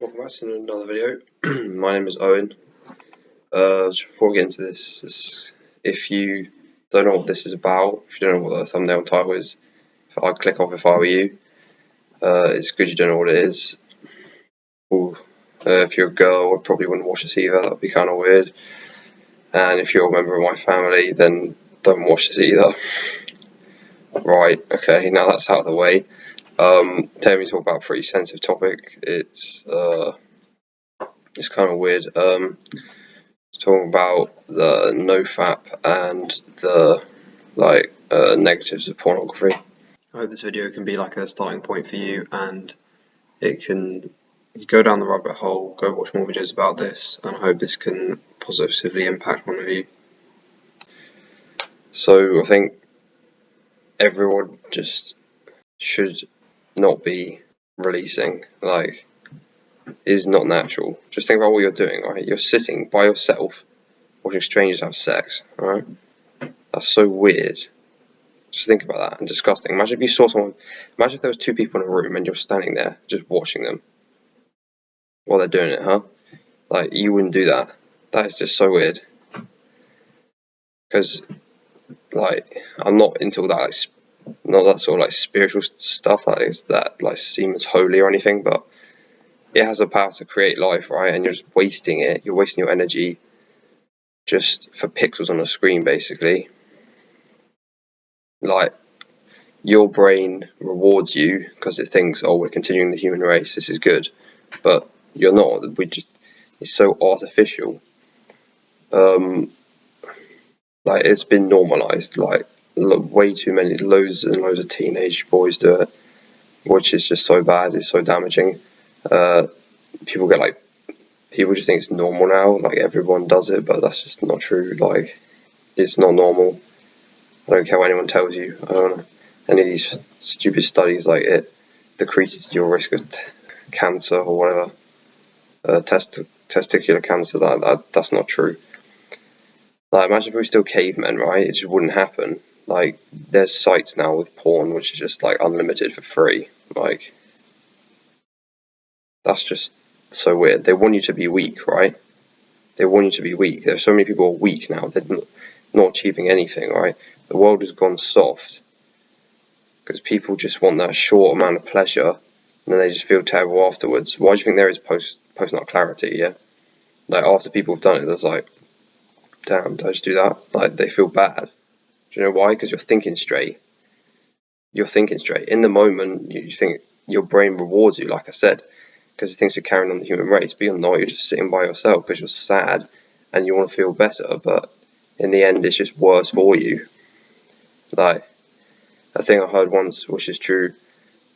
Welcome back to another video. My name is Owen. Just before we get into this, if you don't know what this is about, if you don't know what the thumbnail and title is, I'd click off if I were you. It's good you don't know what it is. If you're a girl, I probably wouldn't watch this either, that'd be kind of weird. And if you're a member of my family, then don't watch this either. Right, okay, now that's out of the way. Today we talk about a pretty sensitive topic. It's kind of weird. Talking about the NoFap and the negatives of pornography. I hope this video can be like a starting point for you, and it can go down the rabbit hole, go watch more videos about this, and I hope this can positively impact one of you. So I think everyone just should not be releasing, is not natural. Just think about what you're doing, right? You're sitting by yourself watching strangers have sex, alright? That's so weird. Just think about that, and disgusting. Imagine if you saw someone, imagine if there was two people in a room and you're standing there just watching them while they're doing it, huh? Like, you wouldn't do that. That is just so weird. Because, I'm not into all that, not that sort of spiritual stuff that seems holy or anything, but it has the power to create life, right? And you're just wasting it. You're wasting your energy just for pixels on a screen, basically. Your brain rewards you because it thinks, oh, we're continuing the human race, this is good. But you're not. It's so artificial. It's been normalized. Way too many, loads and loads of teenage boys do it, which is just so bad. It's so damaging. People just think it's normal now. Everyone does it, but that's just not true. It's not normal. I don't care what anyone tells you. I don't know. Any of these stupid studies, it decreases your risk of cancer or whatever. Testicular cancer. That's not true. Imagine if we were still cavemen, right? It just wouldn't happen. There's sites now with porn which is just unlimited for free. That's just so weird. They want you to be weak, right? They want you to be weak. There's so many people who are weak now. They're not achieving anything, right? The world has gone soft because people just want that short amount of pleasure, and then they just feel terrible afterwards. Why do you think there is post-nut clarity? Yeah, after people have done it, there's damn, did I just do that? They feel bad. Do you know why? Because you're thinking straight. You're thinking straight. In the moment, you think your brain rewards you, like I said, because it thinks you're carrying on the human race, but you're not. You're just sitting by yourself because you're sad and you want to feel better, but in the end, it's just worse for you. A thing I heard once, which is true,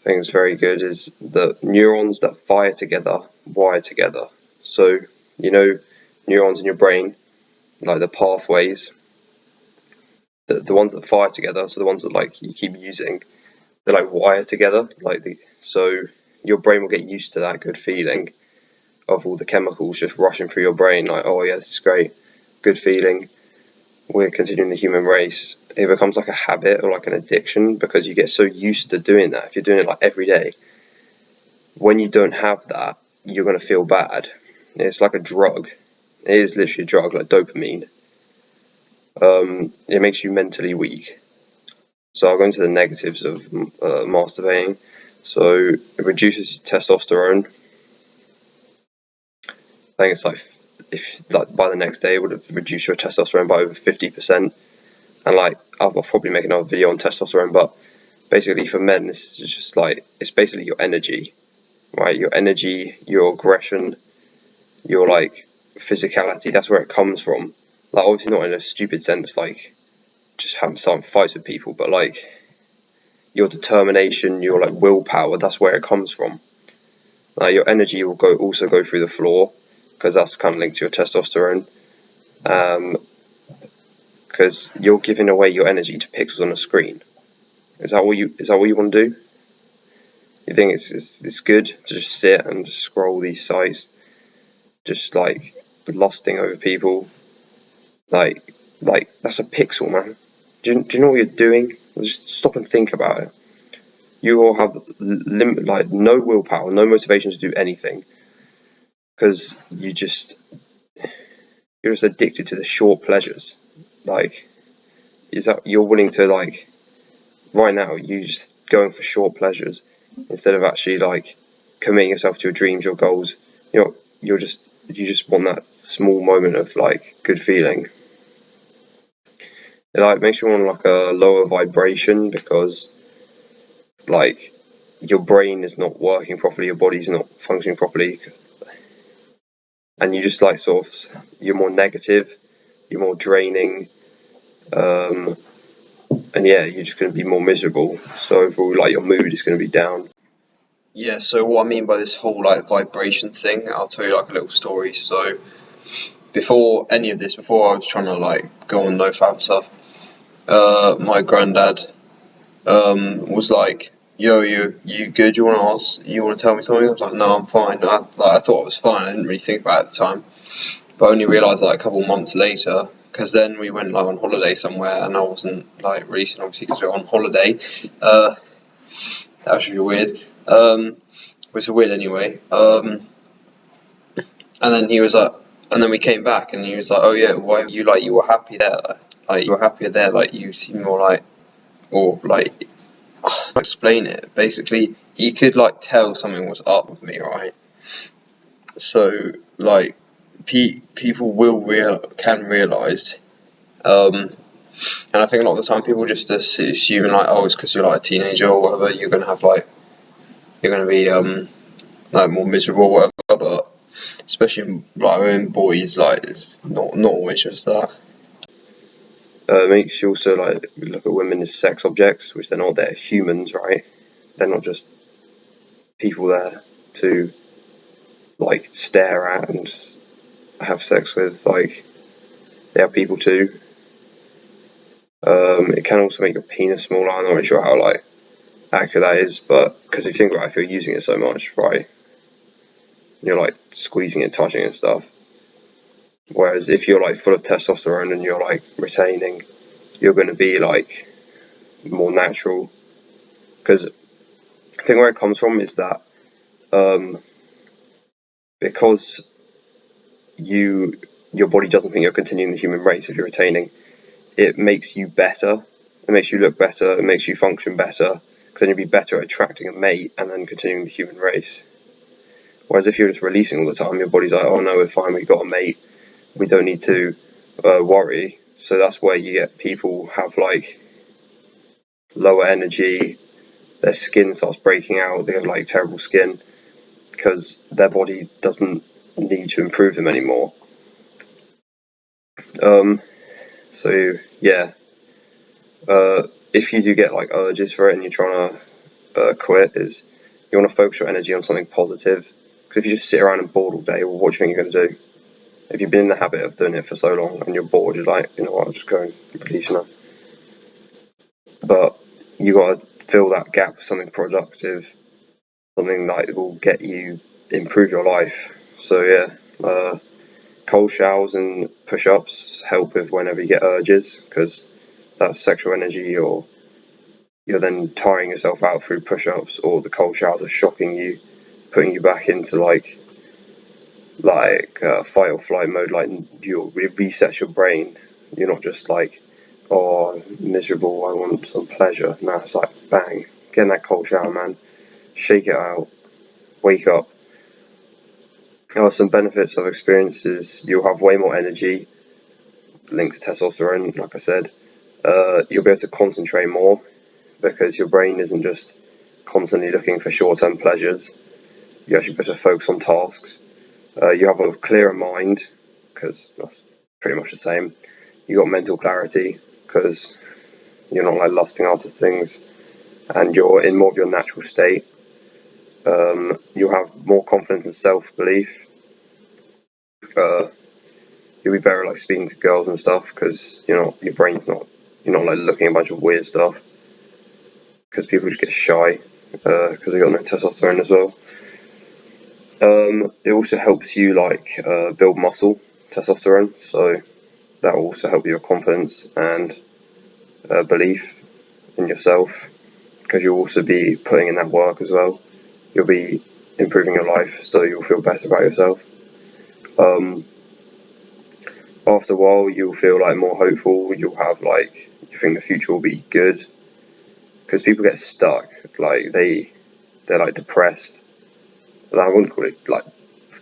I think it's very good, is that neurons that fire together wire together. So, neurons in your brain, the pathways, the ones that fire together, so the ones that you keep using, they're wire together. So your brain will get used to that good feeling of all the chemicals just rushing through your brain. Oh yeah, this is great, good feeling. We're continuing the human race. It becomes like a habit or an addiction because you get so used to doing that. If you're doing it every day, when you don't have that, you're going to feel bad. It's like a drug. It is literally a drug, like dopamine. It makes you mentally weak. So I'll go into the negatives of masturbating. So it reduces testosterone. I think it's if by the next day it would have reduced your testosterone by over 50%. And I'll probably make another video on testosterone, but basically for men this is just it's basically your energy, right? Your energy, your aggression, your physicality. That's where it comes from. Obviously not in a stupid sense, just having some fights with people, but your determination, your willpower. That's where it comes from. Your energy will also go through the floor because that's kind of linked to your testosterone. Because you're giving away your energy to pixels on a screen. Is that what you want to do? You think it's good to just sit and just scroll these sites, just lusting over people? That's a pixel, man. Do you know what you're doing? Just stop and think about it. You all have no willpower, no motivation to do anything. because you're just addicted to the short pleasures. Like, is that you're willing to, like, right now you're just going for short pleasures instead of actually like committing yourself to your dreams, your goals. You just want that small moment of like good feeling. It like makes you want like a lower vibration because like your brain is not working properly, your body's not functioning properly, and you just like sort of you're more negative, you're more draining, and yeah, you're just going to be more miserable. So overall, like your mood is going to be down. Yeah, so what I mean by this whole like vibration thing, I'll tell you like a little story. So before any of this, before I was trying to like go on NoFap and stuff, my granddad was like, "Yo, you good? You want to tell me something?" I was like, "No, I'm fine." I thought I was fine. I didn't really think about it at the time, but I only realised like a couple of months later, because then we went like on holiday somewhere, and I wasn't like releasing obviously because we were on holiday. That should be weird. Which is weird anyway. And then he was like, and then we came back, and he was like, "Oh yeah, why you were happy there? Like you were happier there. Like you seem more like, or like, explain it. Basically, he could like tell something was up with me, right? So like, people can realize, and I think a lot of the time people just assume like, oh, it's because you're like a teenager or whatever, you're gonna be like more miserable or whatever, but especially like in boys, like it's not always just that. It makes you also like look at women as sex objects, which they're not. They're humans, right? They're not just people there to like stare at and have sex with. Like they are people too. It can also make your penis smaller. I'm not really sure how like accurate that is, but because if you think about it, if you're using it so much, right, you're like squeezing it, touching it and stuff. Whereas if you're like full of testosterone and you're like retaining, you're going to be like more natural. Because I think where it comes from is that because your body doesn't think you're continuing the human race if you're retaining, it makes you better. It makes you look better. It makes you function better. Because then you'll be better at attracting a mate and then continuing the human race. Whereas if you're just releasing all the time, your body's like, oh no, we're fine. We've got a mate. We don't need to worry. So that's where you get people have like lower energy. Their skin starts breaking out. They have like terrible skin because their body doesn't need to improve them anymore. So yeah, if you do get like urges for it and you're trying to quit, is you want to focus your energy on something positive. Because if you just sit around and bored all day, well, what do you think you're going to do? If you've been in the habit of doing it for so long and you're bored, you're like, you know what, I'll just go and release now. But you got to fill that gap with something productive, something that will get you improve your life. So yeah, cold showers and push-ups help with whenever you get urges because that's sexual energy, or you're then tiring yourself out through push-ups, or the cold showers are shocking you, putting you back into like fight or flight mode. Like you resets your brain. You're not just like, oh, miserable, I want some pleasure. No, it's like bang, get in that cold shower, man, shake it out, wake up. Some benefits I've experienced is you'll have way more energy linked to testosterone, like I said. You'll be able to concentrate more because your brain isn't just constantly looking for short-term pleasures. You actually better focus on tasks. You have a clearer mind because that's pretty much the same. You got mental clarity because you're not like lusting after things, and you're in more of your natural state. You'll have more confidence and self-belief. You'll be better at like speaking to girls and stuff because your brain's not, you're not like looking at a bunch of weird stuff because people just get shy because they got no testosterone as well. It also helps you like build muscle, testosterone, so that will also help your confidence and belief in yourself because you'll also be putting in that work as well. You'll be improving your life, so you'll feel better about yourself. After a while, you'll feel like more hopeful. You'll have like, you think the future will be good, because people get stuck. Like they're like depressed. I wouldn't call it like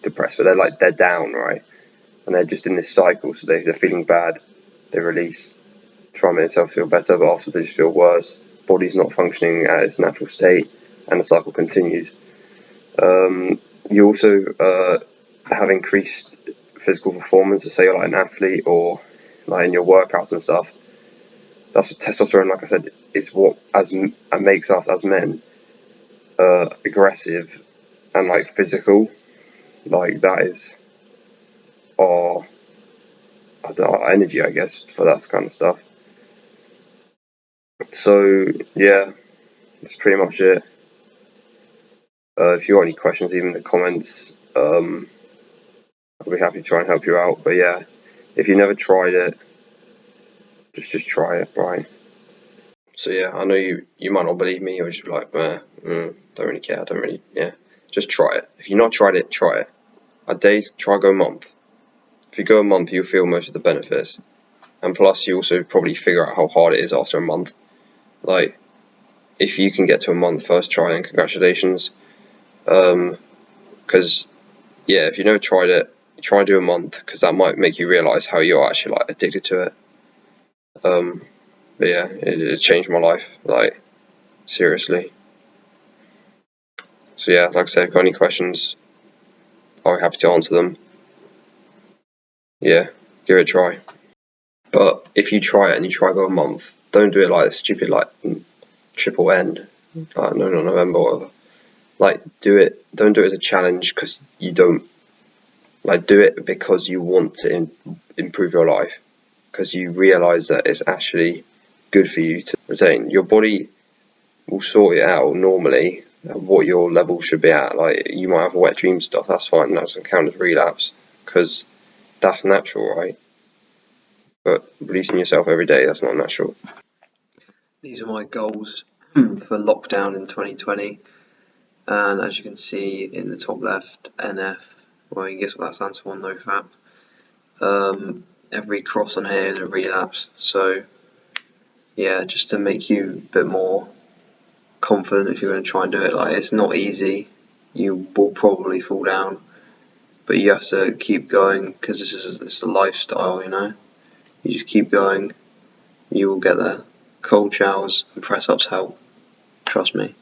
depressed, but they're down, right? And they're just in this cycle. So they're feeling bad. They release, try and make themselves feel better, but after they just feel worse. Body's not functioning at its natural state, and the cycle continues. You also have increased physical performance. Say you're like an athlete, or like in your workouts and stuff. That's testosterone. Like I said, it's what makes us as men aggressive and like physical. Like that is our, I don't know, our energy, I guess, for that kind of stuff. So yeah, that's pretty much it. If you got any questions, even in the comments, I'll be happy to try and help you out. But yeah, if you never tried it, just try it, right? So yeah, I know you might not believe me, or just be like, don't really care, don't really, yeah. Just try it. If you've not tried it, try it. A day, try go a month. If you go a month, you'll feel most of the benefits. And plus, you also probably figure out how hard it is after a month. Like, if you can get to a month first try, then congratulations. Because, yeah, if you never tried it, try and do a month, because that might make you realise how you're actually, like, addicted to it. But yeah, it changed my life, like, seriously. So yeah, like I said, if you've got any questions, I'll be happy to answer them. Yeah, give it a try. But if you try it and you try go a month, don't do it like stupid, like triple end, like no, not November, whatever. Like don't do it as a challenge, because you don't, like, do it because you want to improve your life, because you realise that it's actually good for you to retain. Your body will sort it out normally, what your level should be at. Like, you might have wet dream stuff, that's fine, that doesn't count as relapse, because that's natural, right? But releasing yourself every day, that's not natural. These are my goals for lockdown in 2020, and as you can see in the top left, NF, well, you guess what that stands for, NoFap. Every cross on here is a relapse, so yeah, just to make you a bit more confident if you're going to try and do it. Like, it's not easy, you will probably fall down, but you have to keep going, because it's a lifestyle, you know. You just keep going, you will get there. Cold showers and press ups help, trust me.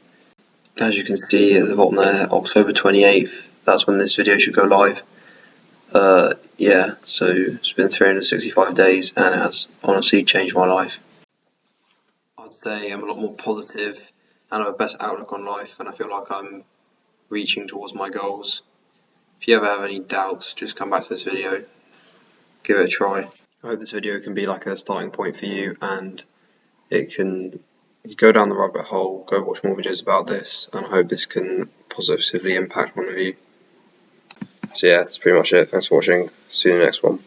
As you can see at the bottom there, October 28th, that's when this video should go live. Yeah, so it's been 365 days, and it has honestly changed my life. I'd say I'm a lot more positive and have a better outlook on life, and I feel like I'm reaching towards my goals. If you ever have any doubts, just come back to this video, give it a try. I hope this video can be like a starting point for you, and it can go down the rabbit hole, go watch more videos about this, and I hope this can positively impact one of you. So yeah, that's pretty much it. Thanks for watching. See you in the next one.